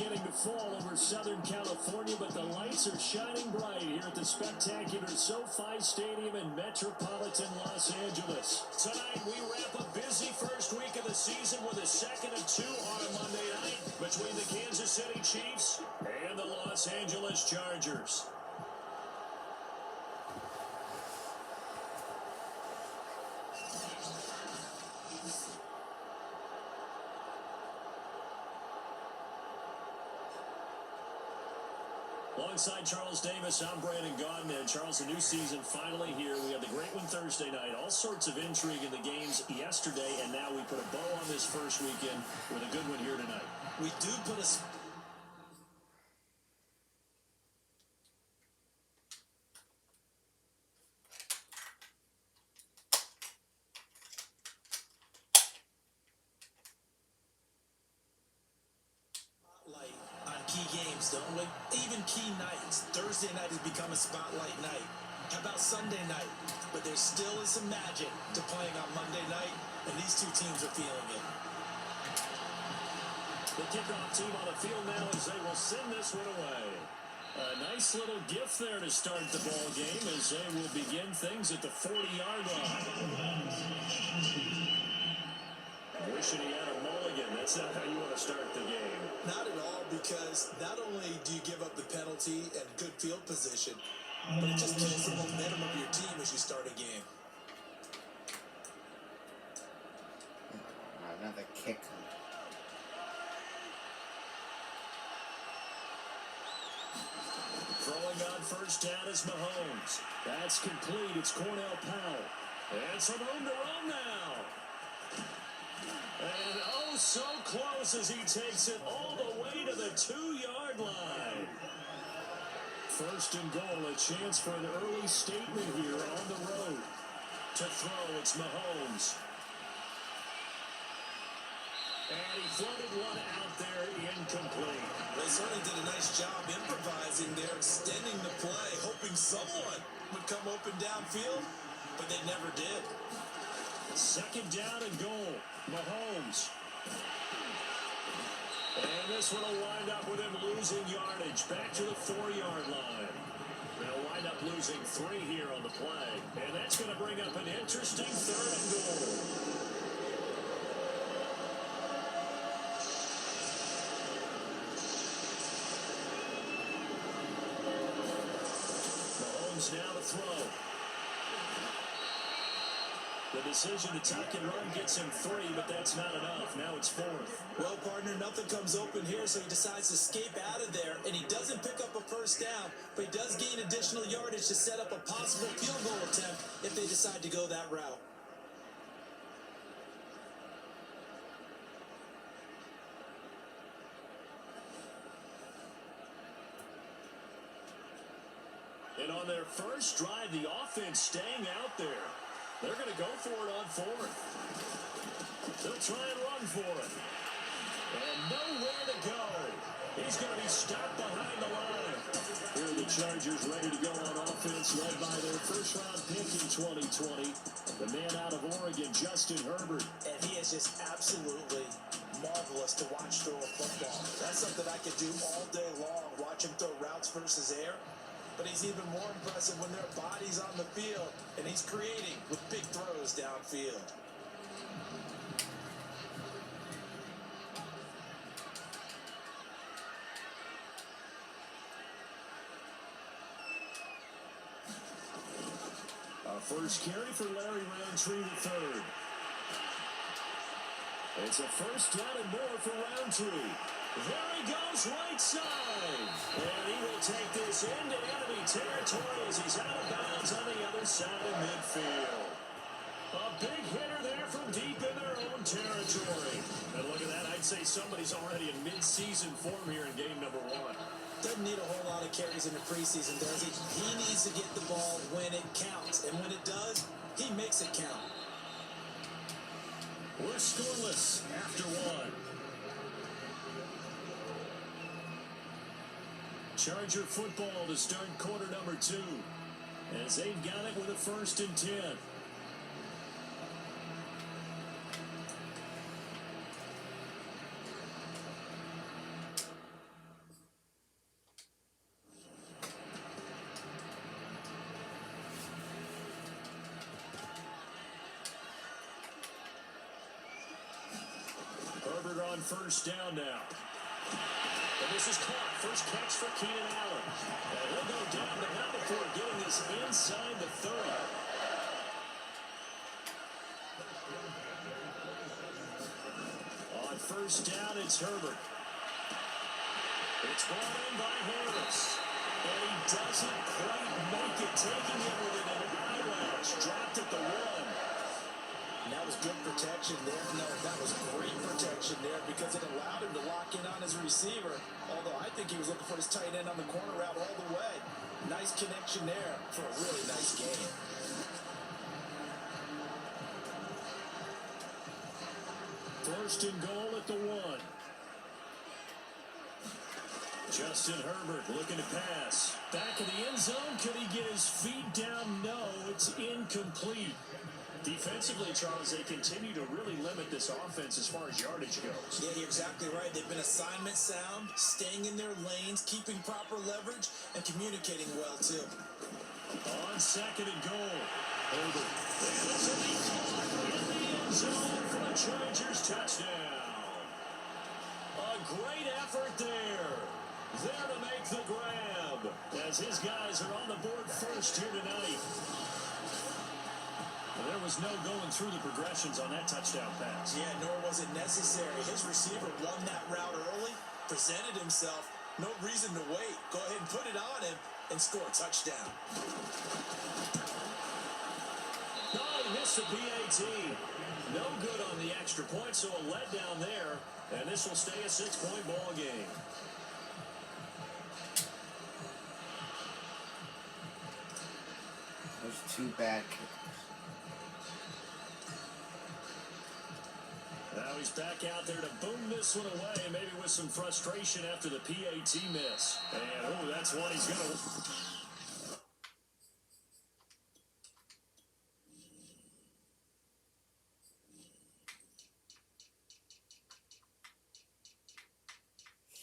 beginning to fall over Southern California, but the lights are shining bright here at the spectacular SoFi Stadium in metropolitan Los Angeles. Tonight, we wrap a busy first week of the season with a second of two on a Monday night between the Kansas City Chiefs and the Los Angeles Chargers. Alongside Charles Davis, I'm Brandon Gaudin. And Charles, the new season finally here. We had the great one Thursday night. All sorts of intrigue in the games yesterday, and now we put a bow on this first weekend with a good one here tonight. We do put a key games, don't we? Even key nights. Thursday night has become a spotlight night. How about Sunday night? But there still is some magic to playing on Monday night, and these two teams are feeling it. The kickoff team on the field now as they will send this one away. A nice little gift there to start the ball game as they will begin things at the 40-yard line. Wishing he had a mulligan. That's not how you want to start the game. Not at all, because not only do you give up the penalty and good field position, but it just kills the momentum of your team as you start a game. Another kick. Throwing on first down is Mahomes. That's complete. It's Cornell Powell. And some room to run now. And oh, so close as he takes it all the way to the 2-yard line. First and goal, a chance for an early statement here on the road. To throw, it's Mahomes. And he floated one out there, incomplete. They certainly did a nice job improvising there, extending the play, hoping someone would come open downfield, but they never did. Second down and goal. Mahomes. And this one will wind up with him losing yardage. Back to the 4-yard line. They'll wind up losing 3 here on the play. And that's going to bring up an interesting third and goal. Mahomes now to throw. The decision to tuck and run gets him 3, but that's not enough. Now it's 4th. Well, partner, nothing comes open here, so he decides to escape out of there, and he doesn't pick up a first down, but he does gain additional yardage to set up a possible field goal attempt if they decide to go that route. And on their first drive, the offense staying out there. They're going to go for it on 4th. They'll try and run for it. And nowhere to go. He's going to be stopped behind the line. Here are the Chargers ready to go on offense, led by their first-round pick in 2020, the man out of Oregon, Justin Herbert. And he is just absolutely marvelous to watch throw a football. That's something I could do all day long, watch him throw routes versus air. But he's even more impressive when their body's on the field, and he's creating with big throws downfield. First carry for Larry Roundtree III. It's a first down and more for Roundtree. There he goes right side. And he will take this into enemy territory as he's out of bounds on the other side of midfield. A big hitter there from deep in their own territory. And look at that. I'd say somebody's already in mid-season form here in game number 1. Doesn't need a whole lot of carries in the preseason, does he? He needs to get the ball when it counts. And when it does, he makes it count. We're scoreless after 1. Charger football to start quarter number 2. As they've got it with a 1st and 10. first down now. And this is caught. First catch for Keenan Allen. And he'll go down, but not before getting this inside the 30. On first down, it's Herbert. It's brought in by Harris. And he doesn't quite make it, taking it within an eyelash. Dropped at the 1. And that was good protection there. No, that was great protection there because it allowed him to lock in on his receiver. Although I think he was looking for his tight end on the corner route all the way. Nice connection there for a really nice game. First and goal at the 1. Justin Herbert looking to pass. Back in the end zone. Could he get his feet down? No, it's incomplete. Defensively, Charles, they continue to really limit this offense as far as yardage goes. Yeah, you're exactly right. They've been assignment sound, staying in their lanes, keeping proper leverage, and communicating well, too. On second and goal, Herbert. And this will be caught in the end zone for the Chargers touchdown. A great effort there. There to make the grab as his guys are on the board first here tonight. There was no going through the progressions on that touchdown pass. Yeah, nor was it necessary. His receiver won that route early, presented himself. No reason to wait. Go ahead and put it on him and score a touchdown. No, he missed the PAT. No good on the extra point, so a letdown there. And this will stay a 6-point ball game. There's 2 bad kickers. Now he's back out there to boom this one away, maybe with some frustration after the PAT miss. And, oh, that's one he's going to...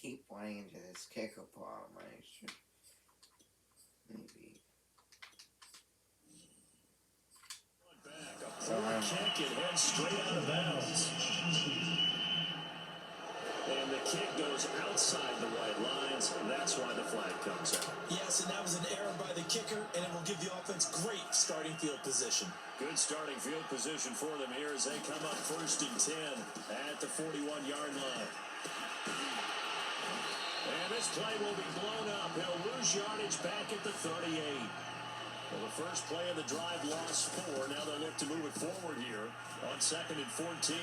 Keep playing into this kicker problem, I should maybe. Kick and heads straight out of bounds. And the kick goes outside the white lines, and that's why the flag comes out. Yes, and that was an error by the kicker, and it will give the offense great starting field position. Good starting field position for them here as they come up first and 10 at the 41-yard line. And this play will be blown up. He'll lose yardage back at the 38. Well, the first play of the drive lost 4. Now they'll look to move it forward here on 2nd and 14.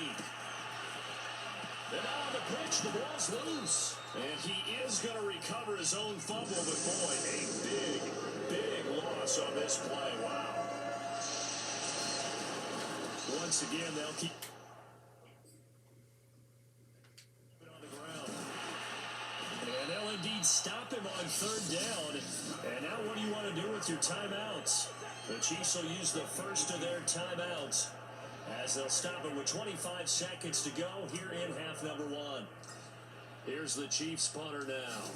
And now on the pitch, the ball's loose. And he is going to recover his own fumble, but boy, a big, big loss on this play. Wow. Once again, they'll keep it on the ground. And they'll indeed stop him on 3rd down. And now what do you want to do with your timeouts? The Chiefs will use the first of their timeouts as they'll stop it with 25 seconds to go here in half number 1. Here's the Chiefs punter now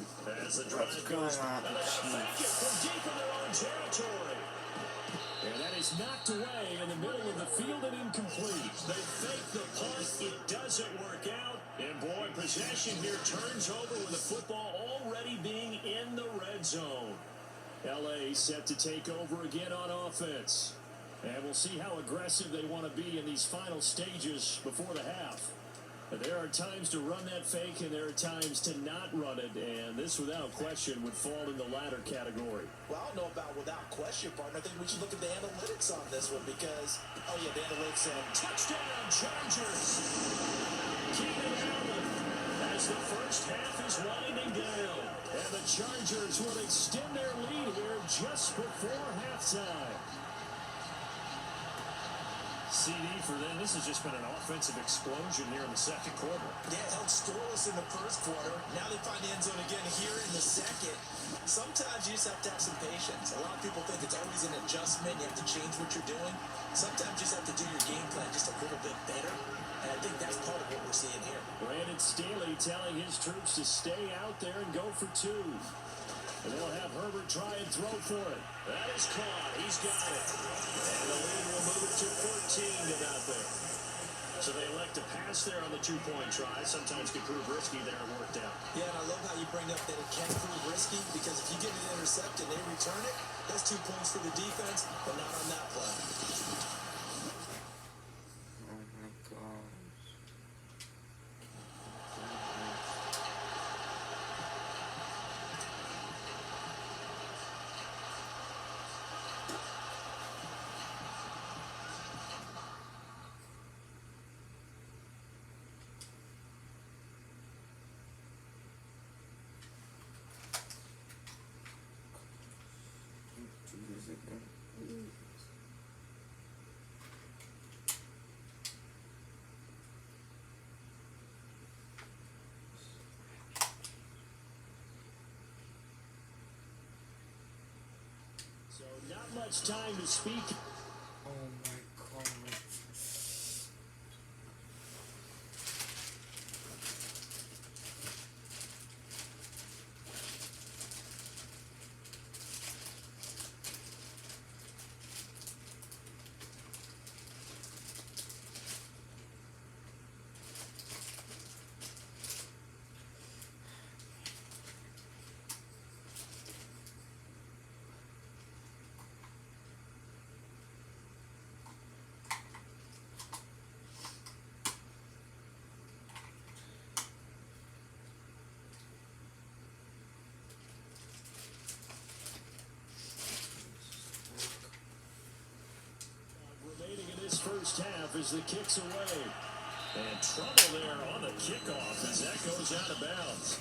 as the drive goes. And they're going to fake it from deep in their own territory. And that is knocked away in the middle of the field and incomplete. They fake the punt. It doesn't work out. And boy, possession here turns over with the football already being in the red zone. LA set to take over again on offense. And we'll see how aggressive they want to be in these final stages before the half. There are times to run that fake, and there are times to not run it, and this, without question, would fall in the latter category. Well, I don't know about without question, partner. I think we should look at the analytics on this one because, oh, yeah, the analytics saying, touchdown, Chargers! Keenan Allen as the first half is winding down, and the Chargers will extend their lead here just before halftime. CD for them. This has just been an offensive explosion here in the second quarter. Yeah, held scoreless in the first quarter. Now they find the end zone again here in the second. Sometimes you just have to have some patience. A lot of people think it's always an adjustment. You have to change what you're doing. Sometimes you just have to do your game plan just a little bit better. And I think that's part of what we're seeing here. Brandon Staley telling his troops to stay out there and go for 2. And they'll have Herbert try and throw for it. That is caught. He's got it. And the lead will move it to 14 to nothing. So they elect to pass there on the two-point try. Sometimes can prove risky there. It worked out. Yeah, and I love how you bring up that it can prove risky because if you get an intercept and they return it, that's 2 points for the defense, but not on that play. Oh my gosh. Do this again, please. So not much time to speak. Oh my god. Remaining in this first half as the kick's away. And trouble there on the kickoff as that goes out of bounds.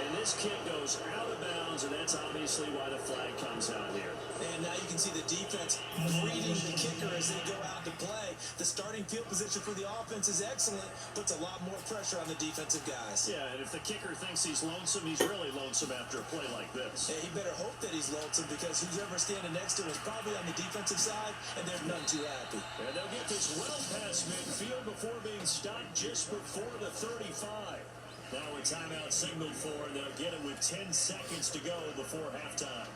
And this kick goes out of bounds, and that's obviously why the flag comes out here. And now you can see the defense greeting the kicker as they go out to play. The starting field position for the offense is excellent, puts a lot more pressure on the defensive guys. Yeah, and if the kicker thinks he's lonesome, he's really lonesome after a play like this. Yeah, he better hope that he's lonesome because who's ever standing next to him is probably on the defensive side, and they're none too happy. And they'll get this well past midfield before being stopped just before the 35. Now a timeout signaled for, and they'll get it with 10 seconds to go before halftime.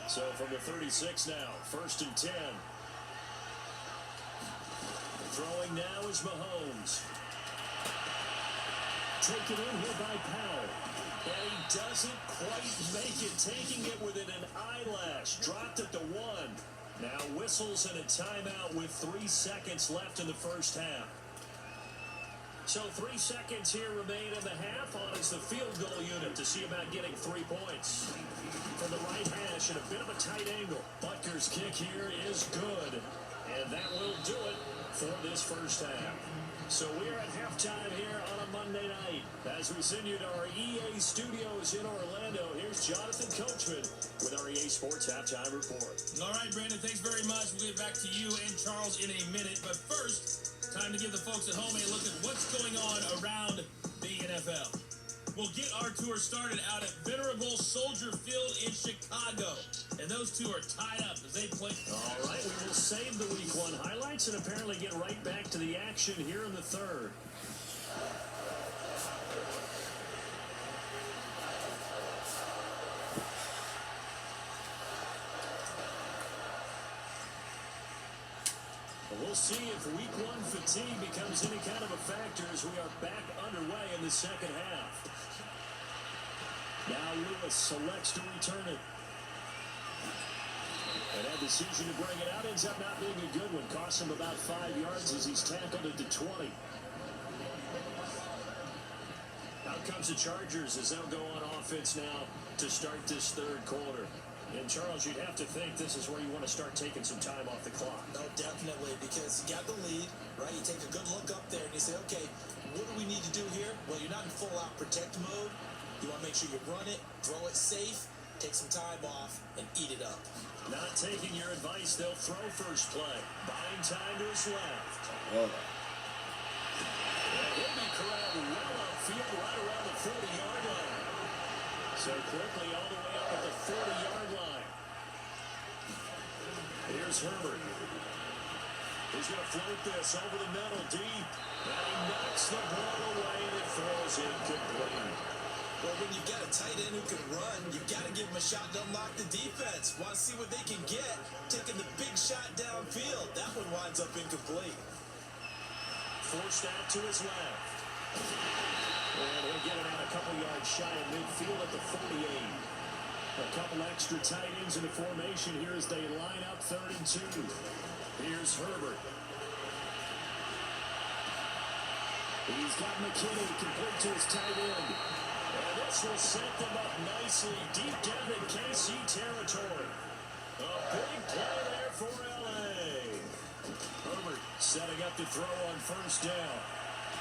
So from the 36 now, 1st and 10. Throwing now is Mahomes. Taken in here by Powell. And he doesn't quite make it, taking it within an eyelash. Dropped at the 1. Now whistles and a timeout with 3 seconds left in the first half. So 3 seconds here remain in the half. On is the field goal unit to see about getting 3 points. From the right hash at a bit of a tight angle. Butker's kick here is good. And that will do it for this first half. So we're at halftime here on a Monday night. As we send you to our EA studios in Orlando, here's Jonathan Coachman with our EA Sports Halftime Report. All right, Brandon, thanks very much. We'll get back to you and Charles in a minute. But first, time to give the folks at home a look at what's going on around the NFL. We'll get our tour started out at Venerable Soldier Field in Chicago. And those two are tied up as they play. All right, we will save the Week 1 highlights and apparently get right back to the action here in the third. We'll see if Week 1 fatigue becomes any kind of a factor as we are back underway in the second half. Now Lewis selects to return it. And that decision to bring it out ends up not being a good one. Costs him about 5 yards as he's tackled at the 20. Out comes the Chargers as they'll go on offense now to start this third quarter. And Charles, you'd have to think this is where you want to start taking some time off the clock. No, definitely, because you got the lead, right? You take a good look up there and you say, okay, what do we need to do here? Well, you're not in full-out protect mode. You want to make sure you run it, throw it safe, take some time off, and eat it up. Not taking your advice, they'll throw first play. Buying time to his left. Oh. And he'll be corralled well upfield right around the 40-yard line. So quickly all the way up at the 40-yard line. Here's Herbert. He's going to float this over the middle deep. And he knocks the ball away and it throws incomplete. Well, when you've got a tight end who can run, you've got to give him a shot to unlock the defense. Want to see what they can get. Taking the big shot downfield. That one winds up incomplete. Forced out to his left. And he'll get it out a couple yards shy of midfield at the 48. A couple extra tight ends in the formation here as they line up 3rd and 2. Here's Herbert. He's got McKinney complete to his tight end. And this will set them up nicely deep down in KC territory. A big play there for LA. Herbert setting up to throw on 1st down.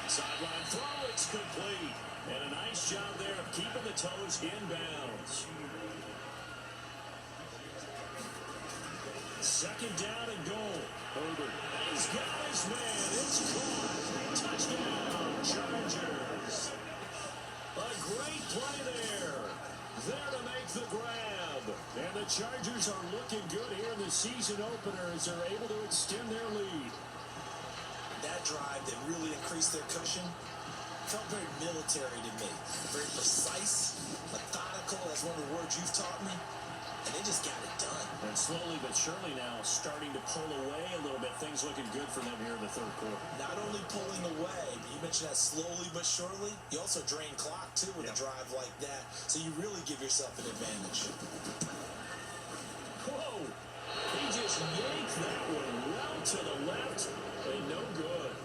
Sideline throw, it's complete. And a nice job there of keeping the toes inbounds. 2nd down and goal. Herbert, he's got his man. It's caught. Touchdown, Chargers. A great play there. There to make the grab. And the Chargers are looking good here in the season opener as they're able to extend their lead. That drive that really increased their cushion felt very military to me. Very precise, methodical, that's one of the words you've taught me. And they just got it done. And slowly but surely now starting to pull away a little bit. Things looking good for them here in the 3rd quarter. Not only pulling away, but you mentioned that slowly but surely. You also drain clock, too, with a drive like that. So you really give yourself an advantage. Whoa! He just yanked that one well to the left and no good.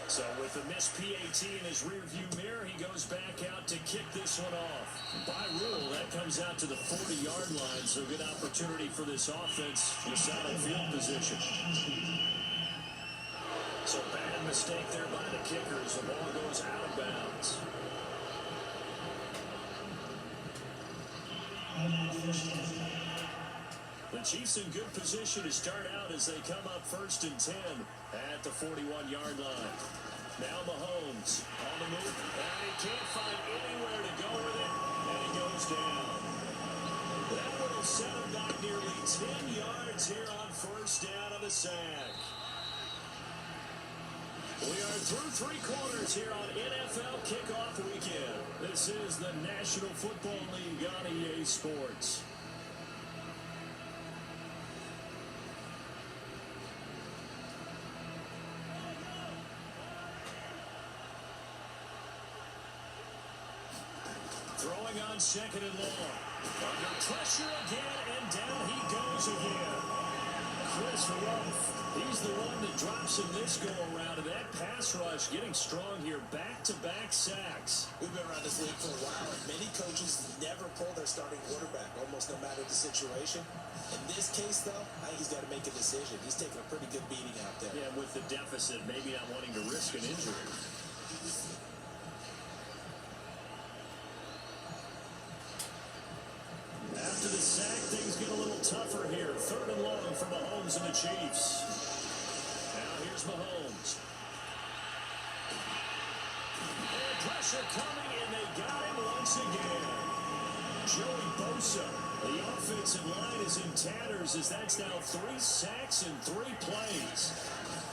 So with the missed PAT in his rearview mirror, he goes back out to kick this one off. By rule, that comes out to the 40-yard line, so good opportunity for this offense with solid field position. So bad mistake there by the kicker as the ball goes out of bounds. The Chiefs in good position to start out as they come up 1st and 10 at the 41-yard line. Now Mahomes on the move, and he can't find anywhere to go with it, and he goes down. That one will set him back nearly 10 yards here on 1st down on the sack. We are through 3 quarters here on NFL Kickoff Weekend. This is the National Football League on EA Sports. Throwing on 2nd and long. Under pressure again, and down he goes again. Chris Rumph, he's the one that drops in this go-around, and that pass rush getting strong here. Back-to-back sacks. We've been around this league for a while, and many coaches never pull their starting quarterback, almost no matter the situation. In this case, though, I think he's got to make a decision. He's taking a pretty good beating out there. Yeah, with the deficit, maybe not wanting to risk an injury. After the sack, things get a little tougher here. 3rd and long for Mahomes and the Chiefs. Now here's Mahomes. And pressure coming, and they got him once again. Joey Bosa, the offensive line is in tatters as that's now 3 sacks in 3 plays.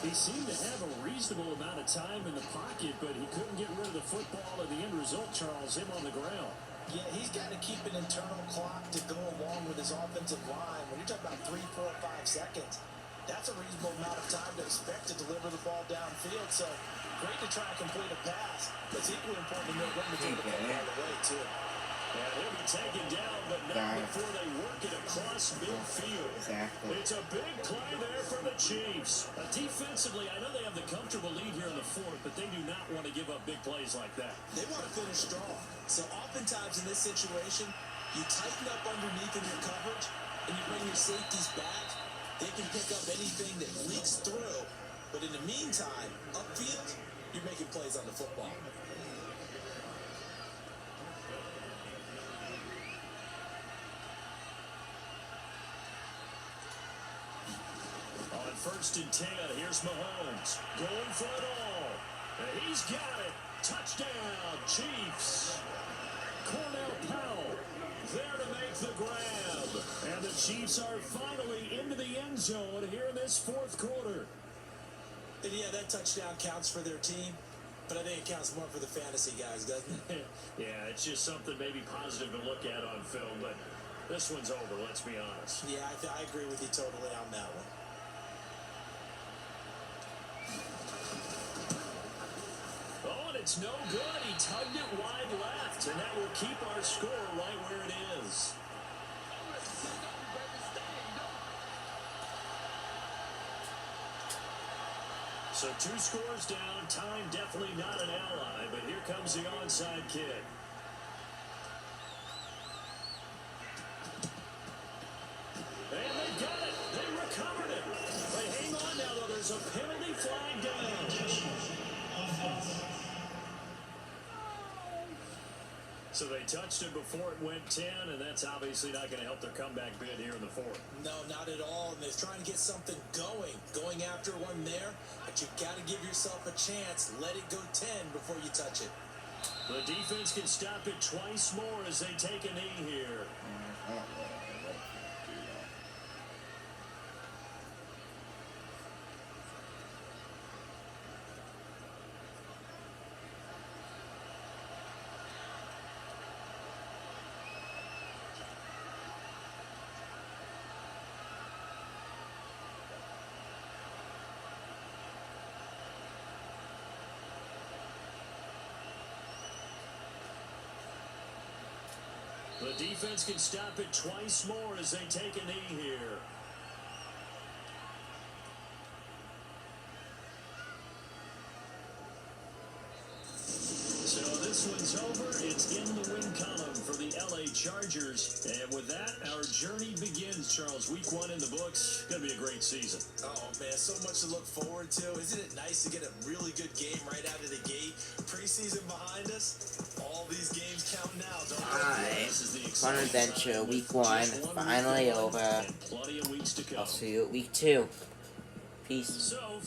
He seemed to have a reasonable amount of time in the pocket, but he couldn't get rid of the football, and the end result, Charles, him on the ground. Yeah, he's got to keep an internal clock to go along with his offensive line. When you're talking about 3, 4, 5 seconds, that's a reasonable amount of time to expect to deliver the ball downfield. So, great to try and complete a pass, but it's equally important to know when to take the ball away, too. Yeah, he'll be taken down, but not before they work it across midfield. Exactly. It's a big play there for the Chiefs. Defensively, I know they have the comfortable lead here in the 4th, but they do not want to give up big plays like that. They want to finish strong. So oftentimes in this situation, you tighten up underneath in your coverage, and you bring your safeties back. They can pick up anything that leaks through. But in the meantime, upfield, you're making plays on the football. On 1st and 10, here's Mahomes going for it all. And he's got it. Touchdown, Chiefs. Cornell Powell there to make the grab. Chiefs are finally into the end zone here in this fourth quarter. And yeah, that touchdown counts for their team, but I think it counts more for the fantasy guys, doesn't it? Yeah, it's just something maybe positive to look at on film, but this one's over, let's be honest. Yeah, I agree with you totally on that one. Oh, and it's no good. He tugged it wide left, and that will keep our score right where it is. So 2 scores down. Time definitely not an ally, but here comes the onside kick. And they got it. They recovered it. They hang on now, though. There's a penalty flag down. So they touched it before it went 10, and that's obviously not going to help their comeback bid here in the fourth. No, not at all. And they're trying to get something going after one there. But you've got to give yourself a chance. Let it go 10 before you touch it. The defense can stop it twice more as they take a knee here. The defense can stop it twice more as they take a knee here. So this one's over. It's in the win column for the LA Chargers. And with that, our journey begins, Charles. Week 1 in the books. Going to be a great season. Oh, man, so much to look forward to. Isn't it nice to get a really good game right out of the gate? Preseason behind us. All these games count now, don't they? Alright, fun adventure, week 1, finally over. Plenty of weeks to come. I'll see you at week 2. Peace. So